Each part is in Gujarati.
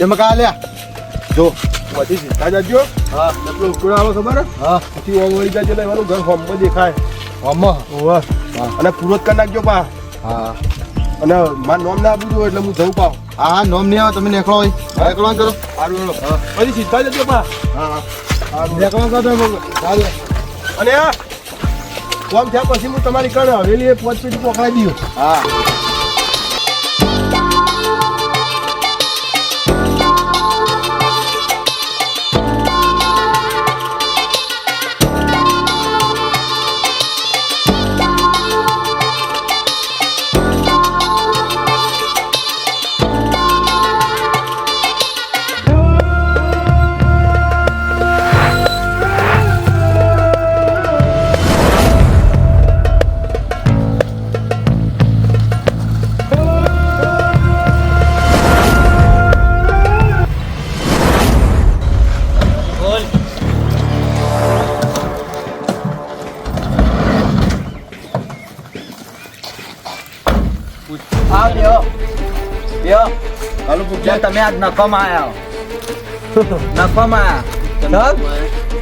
એમાં કા લ્યા જો બધી સીધા જાજો. હા એટલો ઉકળો આવે ખબર? હા પછી ઓમ વળી જાજો એટલે એનું ઘર હોમમાં દેખાય. હોમમાં? ઓવા. અને પૂરો જ કરી નાખજો પા. હા અને મારું નોમ ના આપું એટલે હું જઉં પાવ. હા નોમ નહીં આવે તમે નીકળો હોય. નીકળો કરો સારું. પછી સીધા જજો પા. હા હા નીકળો કરો અને કોમ થયા પછી હું તમારી કણ હવેલી 5 પેટી પકડાઈ દઉં. હા તમે આજ નફામાં આવ્યા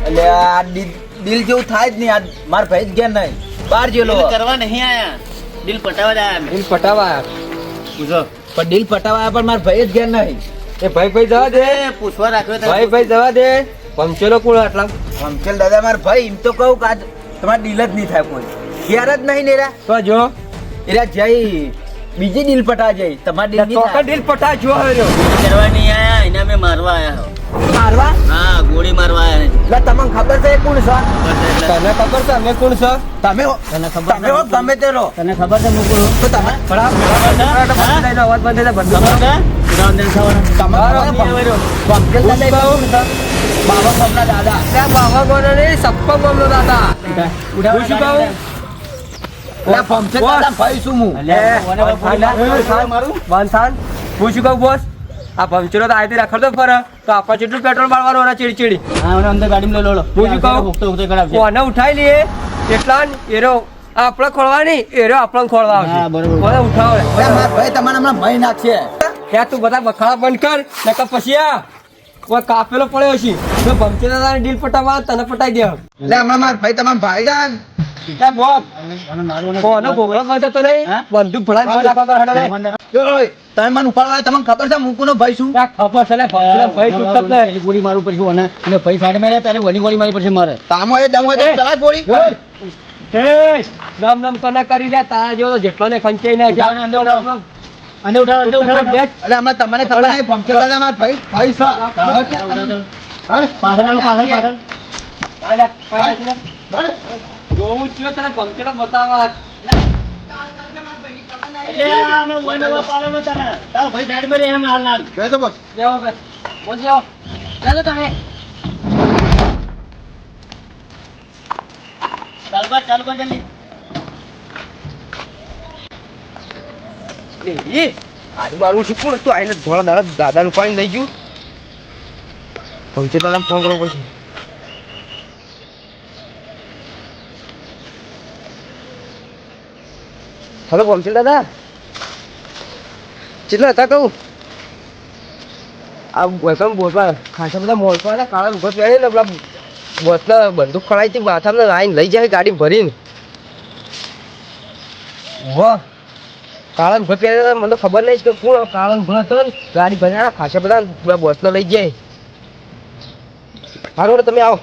એટલે આ દિલ જેવું થાય જ નહીં. આજ માર ભાઈ જ ગયા નહીં બહાર જેલો કરવા નહીં આયા, દિલ પટાવા આયા. દિલ પટાવા પૂછો પણ દિલ પટાવા આવ્યા પણ માર ભાઈ જ ગયા નહીં. એ ભાઈ જવા દે, પૂછવા રાખ્યો ભાઈ જવા દે. પંચેલો કોણ આટલા? અંકલ દાદા માર ભાઈ એમ તો કહું કે આજ તમારે દિલ જ નહીં થાય કોઈ ઘેર જ નહીં નેરા તો જો એરા જઈ બીજી દિલ પટા જઈ તમારે દિલ નહીં થાય. દિલ પટા જો હવે કરવા નહીં આયા, એને અમે મારવા આયા. મારવા હા ગોળી મારવા આયા. એટલે તમને ખબર છે એ કોણ છે? તને ખબર છે અમે કોણ છે? તમે તને ખબર તમે હો ગમે તે રહો તને ખબર છે મુકુલ તો તમે અવાજ બંધ થઈ ખબર છે રાવણ થવાનો અંકલ દાદા એ કોણ છે? બાબા બાપના દાદા ત્યાં બાબા ગોનો નહીં સપ્પા ગોમનો દાદા. હું શું કહું? એટલે ફમશે દાદા ભાઈ શું હું બાંધાન હું શું કહું બોસ? આ પંચરો તો આયથી રખડતો ફરે તો આપણે જેટલું પેટ્રોલ મારવાનું એના ચીડી અંદર ગાડી લો લો હું શું કહું? કોને ઉઠાઈ લઈએ એટલા એરો આપણે ખોળવાની એરો આપણને ખોળવા આવશે. હા, બરોબર. કોને ઉઠાવો મારા ભાઈ તમારે હમણાં મહી નાખશે. ત્યાં તું બધા બખાડા બંધ કર નકર પછી આ કોઈ કાફેલો પડ્યો છે તો ભમચે દાદાને ડીલ પટાવવા તને પટાઈ દે. એટલે હમણાં મારા ભાઈ તમારા ભાઈ જાન કોનો ગોગળો બંધ હતો નહીં હા? બંદૂક ભરાઈ રાખવા ઓય, તમે મને ઉપાડવા તમને ખબર છે મુકુનો ભાઈ શું? ખબર છે લે ભાઈ છૂટત નહીં. ગોળી મારું પડશે અને એને ભાઈ સાઈડ માં પહેલે વળી મારી પડશે મારે. તામો એ દમો તો ચલા ગોળી. નમ નમ કના કરી લે તારા જેવો જેટલો ને ખંચાઈ નાખ્યા. અંદર ઉઠાવો. અંદર ઉઠાવો. એટલે હમણાં તમને ખબર નહીં ભમશે દાદા મારા ભાઈ છે. પાછળ. જોવું છું તને ભમચેડો બતાવવા. અમે વનવા પાડવાનો તને. તારો ભાઈ સાઈડ માં રહે એમ હાલ ના. બેસો બસ. લેવો બે બોલ જેવો ચાલો તમે ચાલુ કર જલ્દી. મારું શીખવું તું આઈને થોડા દાડા દાદાનું પાણી લઈ ગયું. ભમચે દાદા ફોન કરવો પછી હલો ભમચે દાદા કેટલા હતા કહું? આ બોસમાં બોસમાં ખાસા બધા મોલમાં હતા કાળા લુગો પહેરી ને પેલા બોસના બંદૂક ખડાઈ હતી માથામાં આઈને લઈ જાય ગાડી ભરીને. વાહ કાળા લુગો પહેરી મને તો ખબર નહીં કે કોણ કાળા લુગો હતો ને ગાડી ભરી ખાસા બધા બોસને લઈ જાય. હારું તમે આવો.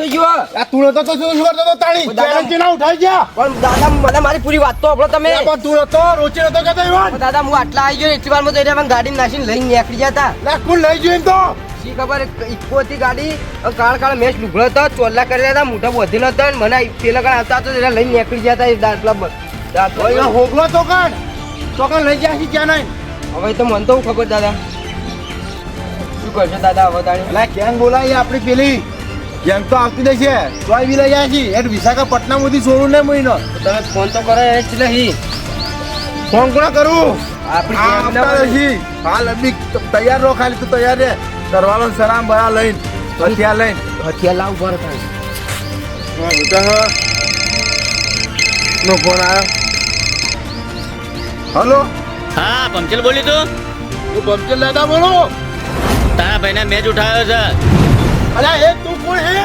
થઈ ગયો આ તું નતો તો શું કરતો તો તાણી દાદા- ચેલેન્જ ના ઉઠાઈ ગયા પણ દાદા મને મારી પૂરી વાત તો સાંભળો તમે પણ તું નતો રોચી નતો કહેતો ઈવાન દાદા હું આટલા આવી ગયો એટલી વારમાં તો એટલે ગાડી નાખીને લઈને નીકળી ગયા હતા લે કોણ લઈ ગયું એમ તો શી ખબર ઇકો હતી ગાડી કાળ મેચ લુગડો હતો ચોલ્લા કરી રહ્યા હતા મોઢા બોધેલો હતો ને મને પેલા કાળ આવતા હતા એટલે લઈને નીકળી ગયા હતા એ દાંતલા હોગલો તો કાઢ લઈ ગયા છે ક્યાં નહીં હવે તો મને તો ખબર દાદા શું કરશો દાદા હવે તાણી એટલે કેમ બોલાય આપણી પેલી ગેંગ તો આવતી નહીં છે તોય બી લઈ જાય છે એ વિશાખાપટ્ટનમ સુધી છોડું ને મહિનો તમે ફોન તો કરો એ જ નહીં ફોન કોણ કરું આપણી આ ગેંગના આવતા નથી હાલ અભી તૈયાર રહો ખાલી તું તૈયાર રે દરવાલો સલામ ભરા લઈને હથિયાર લઈને હથિયાર લાવ પર થાય હા બેટા નો ફોન આવ્યો હલો હા પંચલ બોલી તું તું પંચર દાદા બોલો તારા ભાઈને મેચ ઉઠાવ્યો છે અલ્યા એ તું કોણ હે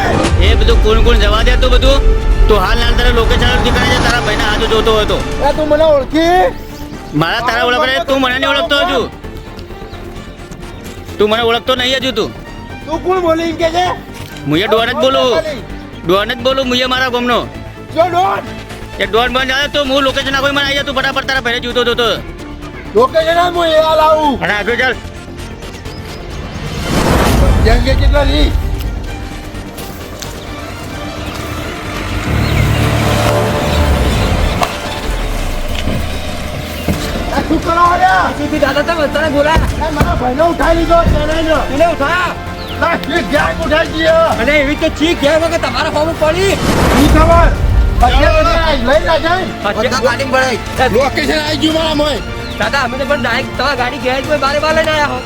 એ બધું કોણ કોણ જવા દે તું બધું તું હાલ ના તારા લોકેશન દેખાય છે તારા ભાઈને હાથ જોતો હતો એ તું મને ઓળખી મારા તારા ઓળખ તું મને નહીં ઓળખતો હજુ તું મને ઓળખતો નહીં હજુ તું કોણ બોલી એમ કે છે મુએ ડોન જ બોલું મુએ મારા ગામનો જો ડોન એ ડોન બન જાય તો હું લોકેશન નાખો મને આવી જા તું ફટાફટ તારા ભાઈને જોતો હતો લોકેશન આ હું એ હાલ આવું અને આગળ ચાલ જંગે કેટલા લી આ શું કરો લ્યા સીધી દાદા તમે તને બોલા એ મારા ભાઈને ઉઠાઈ લીધો ચેલેન્જ એને ઉઠા ના એ ગેંગ ઉઠાઈ ગયો અને એવી તો ચીક ગયા વગર તમારા ફોર્મ પડી ઈ ખબર લઈ લા જાય બધા ગાડી પડાય લોકેશન આવી ગયું મારા મોય દાદા અમે તો પણ ડાયરેક્ટ તમારા ગાડી ગેરેજ માં બારે બાર લઈને આવ્યા હો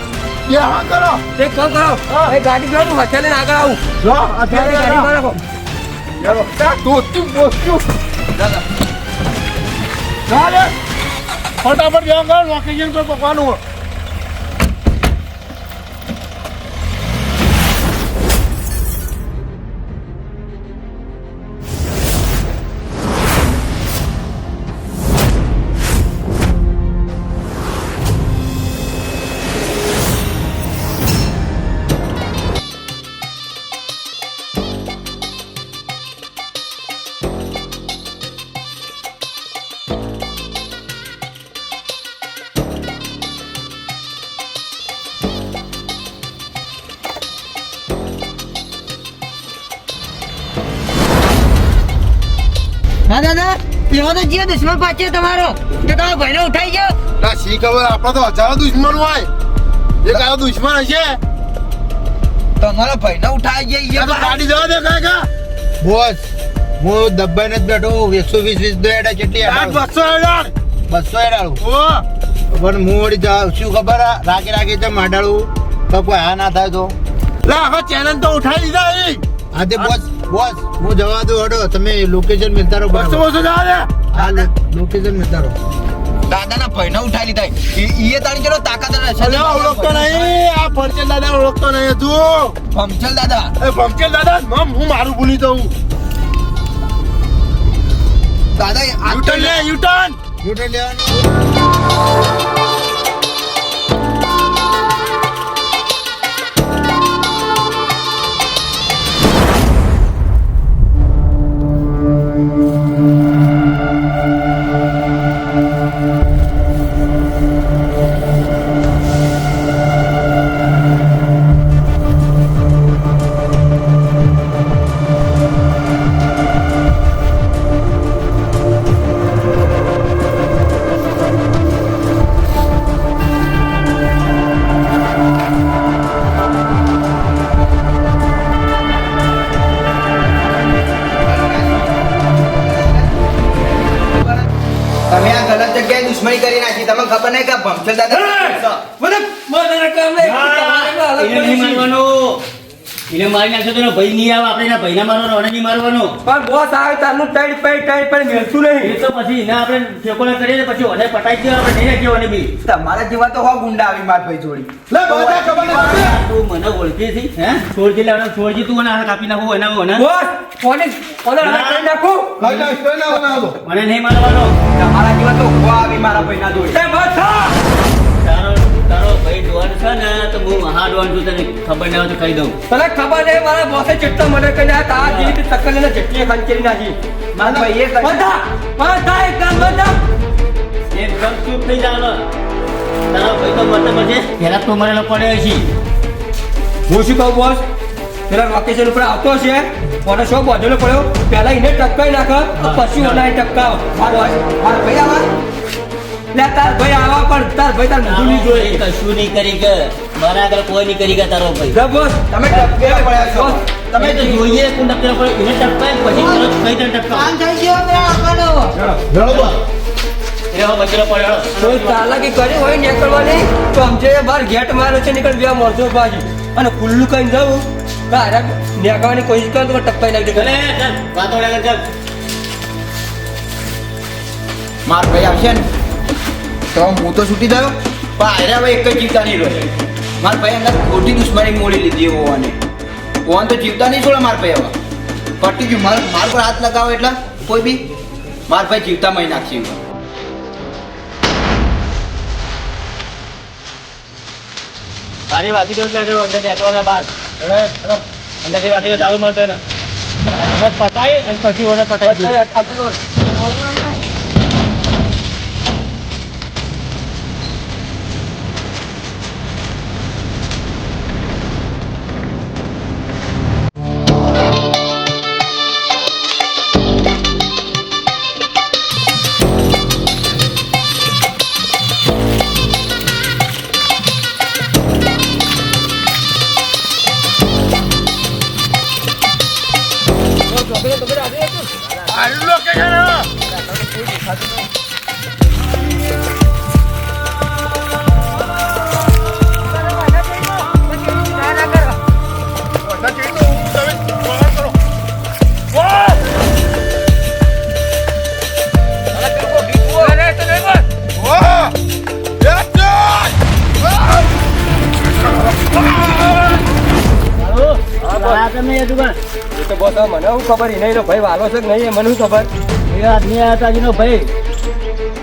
એ હા કરો એક કામ કરો એ ગાડી જો હું હથિયાર લઈને આગળ આવું જો અત્યારે ગાડી અત્યારે માં રાખો ચાલો તું બોસ્યું દાદા ચાલે ફટાફટ જાવ કર લોકેશન પર પકવાનું હા દાદા એવો તો જીવ દુશ્મન પાછો તમારો તો તમારો ભાઈને ઉઠાઈ ગયો ના શી ખબર આપણા તો હજારો દુશ્મન હોય એક આવો દુશ્મન હશે તમારો ભાઈને ઉઠાઈ આ ગયો તો ગાડી જવા દે કાકા બોસ હું દબાઈને જ બેઠો 120 દો એડા કેટલી આઠ 200 હેડાળ 200 એડાળું ઓ પણ હું વળી શું ખબર રાગી તેમ અડાડું તો કોઈ હા ના થાય તો લા હવે ચેલેન્જ તો ઉઠાઈ લીધા ઈ આજે બોસ હું જવા દઉં હડો તમે લોકેશન મિલતા રહો 200 જવા દે હા લોકેશન મિલતા રહો દાદાના ભાઈને ઉઠાઈ લીધા ઈએ તાણી ચલો તાકાત અલ્યા ઓળખતો નહીં આ ફરચેલ દાદા ઓળખતો નહીં તું પંચલ દાદા એ ફરચેલ દાદા હું મારું ભૂલી દઉં દાદા યુટર્ન લે યુટર્ન યુટર્ન લેવાનું તમે આ ગલત જગ્યાએ દુશ્મની કરી નાખી તમને ખબર નહીં કે ભમચલ દાદા એને નહીં મારવાનો એને મારી નાખશો તો એનો ભાઈ નહીં આવે આપણે એના ભાઈને મારવાનો અને નહીં મારવાનો પણ બોસ આવે તારનું ટાઈટ મેલતું નહીં એ તો પછી એને આપણે ઠેકોણા કરીએ ને પછી ઓને પટાઈ દે આપણે નહીં રાખીએ ઓને બી તમારા જેવા તો હો ગુંડા આવી માર ભાઈ જોડી લે બધા ખબર નથી તું મને ઓળખી છે હે છોડજી લેવાનો છોડજી તું મને હાથ કાપી નાખો એના ઓને બોસ કોને કોને કરી નાખું લઈ જા સ્ટોર ના બનાવો મને નહીં મારવાનો તમારા જેવા તો હો આવી મારા ભાઈ ના જોડી એ બસ તારો તારો ભાઈ ડોન છે ને તો હું મહા આગેવાન છું, તને ખબર ના હોય તો કહી દઉં. તને ખબર નહીં મારા બોસે જેટલો મર્ડર કરીને આ તારા જેવી ટક્કર લઈને જેટલી ખંચેરી નાખી મારા ભાઈએ કર્યું. બધા એકદમ બધા એકદમ ચૂપ થઈ જવાનો. તારો ભાઈ તો મરતો મરશે, પહેલા તો મરેલો પડ્યો છે. હું શું કહું બોસ પેલા લોકેશન ઉપર આવતો છે મને શો બોધેલો પડ્યો પહેલા એને ટપકાઈ નાખો પછી ઓનાય ટપકાવ મારા ભાઈ આવા લે તાર ભાઈ આવા પણ તાર ભાઈ તાર મોઢું નહીં તારો જોઈ ભાઈ કશું નહીં કરી કે મારા આગળ કોઈ નહીં કરી કે તારો ભાઈ. જા બોસ તમે ટપકેલા પડ્યા છો તમે તો જોઈએ કોણ ટપકેલો પડે, એને ટપકાય પછી તરત કઈ તને ટપકાવ. જણો બા. એ હવે બચેલો પડ્યો. કોઈ ચાલાકી કરી હોય નીકળવાની તો સમજે બાર ગેટ મારે છે નીકળ બે મોરસો બાજી અને ખુલ્લું કઈ જવું તારે નીકળવાની કોશિશ કર તો ટપકાઈ નાખી ચાલે, ચાલ, વાતો લાગે, ચાલ. મારા ભાઈ આવશે ને તો હું તો છૂટી ગયો પણ આયરા ભાઈ એક જ જીવતા નહીં રહ્યો. મારા ભાઈ અંદર ખોટી દુશ્મની મોડી લીધી હોવાને ઓન તો જીવતા નહીં છોડે મારા ભાઈ હવે પટી ગયું મારા પર હાથ લગાવો એટલે કોઈ બી મારા ભાઈ જીવતા મહી નાખશે એવું. તારી વાતી તો એટલે અંદર નીકળવાના બહાર. અંદરથી વાતી તો ચાલુ મળતો ને બસ પતાય અને પછી ઓને પતાય દે. તમે એ દુકાન એ તો બોસ મને શું ખબર એનો ભાઈ વાલો છે કે નહીં એ મને શું ખબર એ આદમી આવ્યા હતા જેનો ભાઈ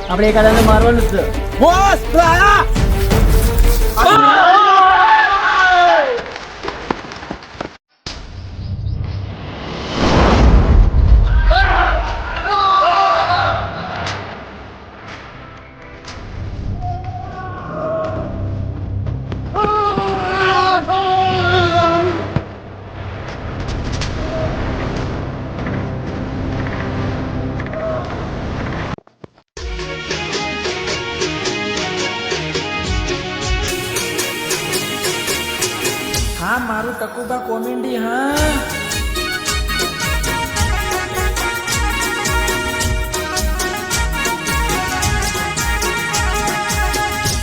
આપણે એકાદાને મારવાનું જ છે. બોસ તો આયા હા મારું ટકુબા કોમેડી હા